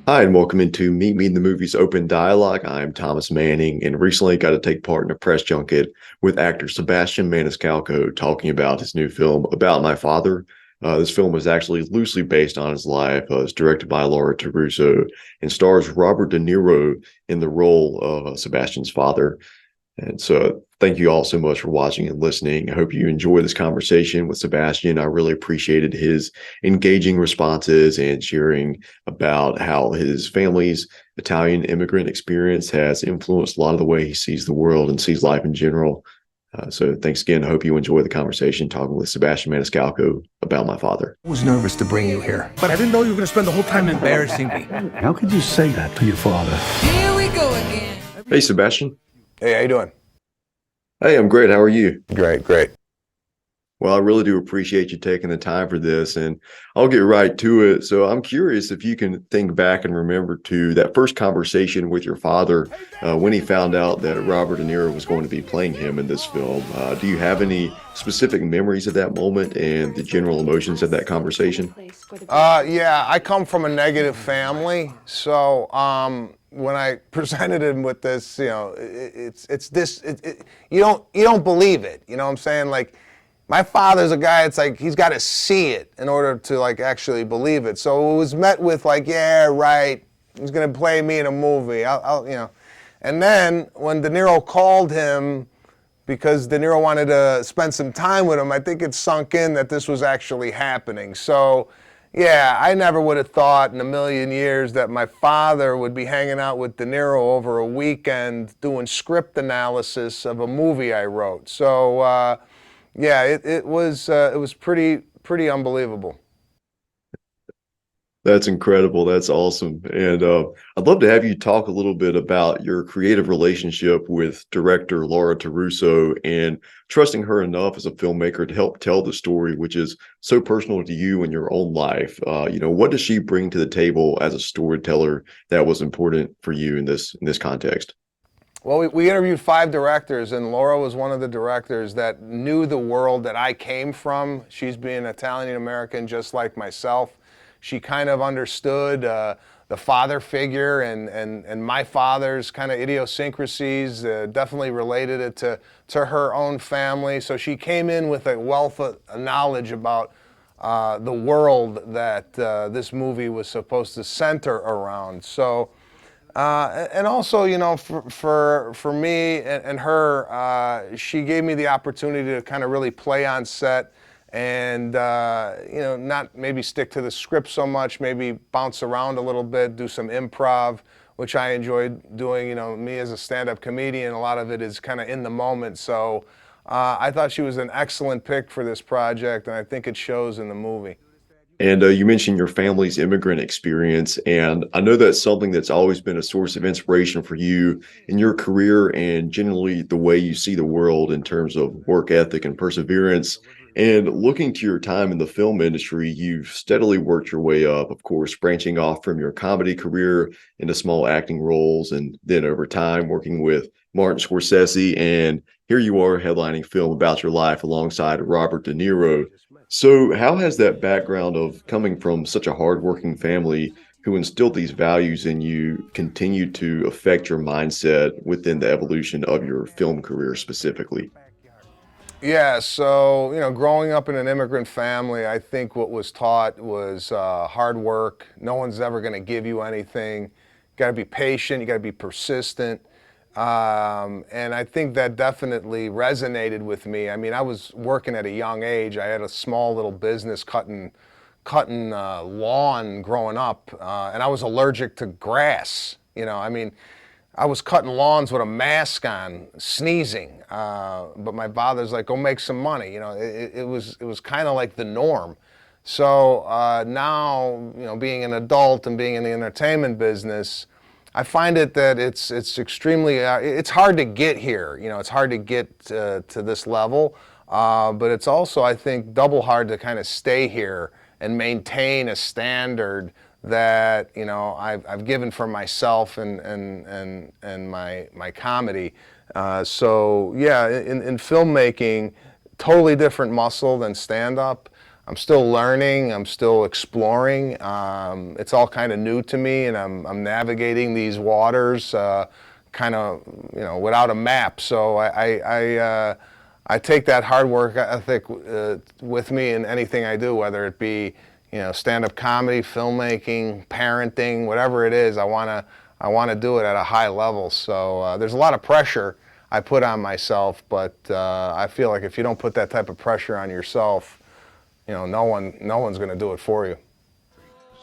Hi, and welcome into Meet Me in the Movies Open Dialogue. I'm Thomas Manning, and recently got to take part in a press junket with actor Sebastian Maniscalco talking about his new film, About My Father. This film is actually loosely based on his life. It's directed by Laura Terruso and stars Robert De Niro in the role of Sebastian's father. And so, thank you all so much for watching and listening. I hope you enjoy this conversation with Sebastian. I really appreciated his engaging responses and sharing about how his family's Italian immigrant experience has influenced a lot of the way he sees the world and sees life in general. So, thanks again. I hope you enjoy the conversation talking with Sebastian Maniscalco about my father. I was nervous to bring you here, but I didn't know you were going to spend the whole time embarrassing me. How could you say that to your father? Here we go again. Hey, Sebastian. Hey, how you doing? Hey, I'm great. How are you? Great. Well, I really do appreciate you taking the time for this, and I'll get right to it. So I'm curious if you can think back and remember to that first conversation with your father when he found out that Robert De Niro was going to be playing him in this film. Do you have any specific memories of that moment and the general emotions of that conversation? Yeah, I come from a negative family, so when I presented him with this, you don't believe it. You know what I'm saying? Like, my father's a guy, it's like he's got to see it in order to like actually believe it. So it was met with like, yeah, right, he's gonna play me in a movie. I'll. And then when De Niro called him because De Niro wanted to spend some time with him, I think it sunk in that this was actually happening. So yeah, I never would have thought in a million years that my father would be hanging out with De Niro over a weekend doing script analysis of a movie I wrote. So yeah, it was pretty unbelievable. That's incredible. That's awesome. And I'd love to have you talk a little bit about your creative relationship with director Laura Terruso and trusting her enough as a filmmaker to help tell the story, which is so personal to you and your own life. What does she bring to the table as a storyteller that was important for you in this context? Well, we interviewed 5 directors, and Laura was one of the directors that knew the world that I came from. She's being Italian-American just like myself. She kind of understood the father figure and my father's kind of idiosyncrasies, definitely related it to her own family. So she came in with a wealth of knowledge about the world that this movie was supposed to center around. So. And also, for me and her, she gave me the opportunity to kind of really play on set and, not maybe stick to the script so much, maybe bounce around a little bit, do some improv, which I enjoyed doing. Me as a stand-up comedian, a lot of it is kind of in the moment. So I thought she was an excellent pick for this project, and I think it shows in the movie. And you mentioned your family's immigrant experience, and I know that's something that's always been a source of inspiration for you in your career and generally the way you see the world in terms of work ethic and perseverance. And looking to your time in the film industry, you've steadily worked your way up, of course, branching off from your comedy career into small acting roles, and then over time working with Martin Scorsese, and here you are headlining film about your life alongside Robert De Niro. So, how has that background of coming from such a hardworking family who instilled these values in you continued to affect your mindset within the evolution of your film career specifically? Yeah, so, growing up in an immigrant family, I think what was taught was hard work. No one's ever going to give you anything. You got to be patient, you got to be persistent. And I think that definitely resonated with me. I mean, I was working at a young age. I had a small little business cutting lawn growing up, and I was allergic to grass. I was cutting lawns with a mask on, sneezing. But my father's like, "Go make some money." It was kind of like the norm. So now, being an adult and being in the entertainment business, I find it that it's extremely it's hard to get here. It's hard to get to this level, but it's also, I think, double hard to kind of stay here and maintain a standard that I've given for myself and my comedy. So yeah, in filmmaking, totally different muscle than stand up. I'm still learning. I'm still exploring. It's all kind of new to me, and I'm navigating these waters kind of, you know, without a map. So I take that hard work ethic with me in anything I do, whether it be, you know, stand-up comedy, filmmaking, parenting, whatever it is. I want to do it at a high level. So there's a lot of pressure I put on myself, but I feel like if you don't put that type of pressure on yourself, you know, no one's going to do it for you.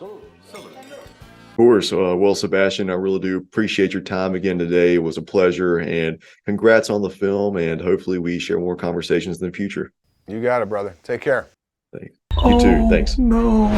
Of course. Well, Sebastian, I really do appreciate your time again today. It was a pleasure, and congrats on the film, and hopefully we share more conversations in the future. You got it, brother. Take care. Thanks. You too. Thanks. No.